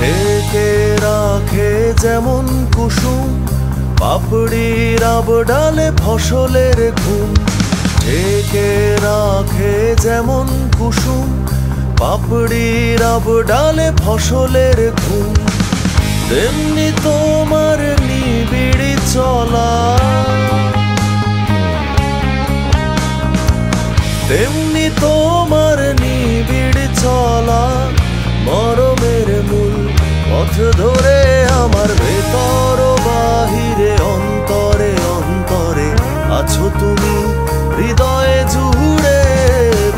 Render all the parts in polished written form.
ঢেকে রাখে যেমন কুসুম পাপড়ির আবডালে ফসলের ঘুম। ঢেকে রাখে যেমন কুসুম পাপড়ির আবডালে ফসলের ঘুম। তেমনি তোমার নিবিড়ি চলা, তেমনি তোমার নিবিড় চলা মরমের মূল পথ ধরে আমার ভেতর বাহিরে অন্তরে অন্তরে আছো তুমি হৃদয়ে জুড়ে।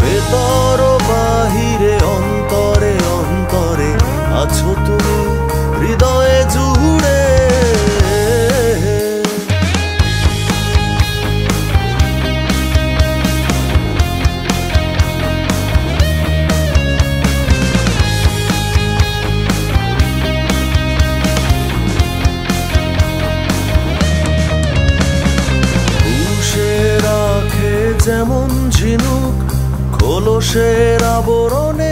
ভেতর বাহিরে অন্তরে অন্তরে আছো তুমি হৃদয়ে জুড়ে। যেমন ঝিনুক খোলসের আবরণে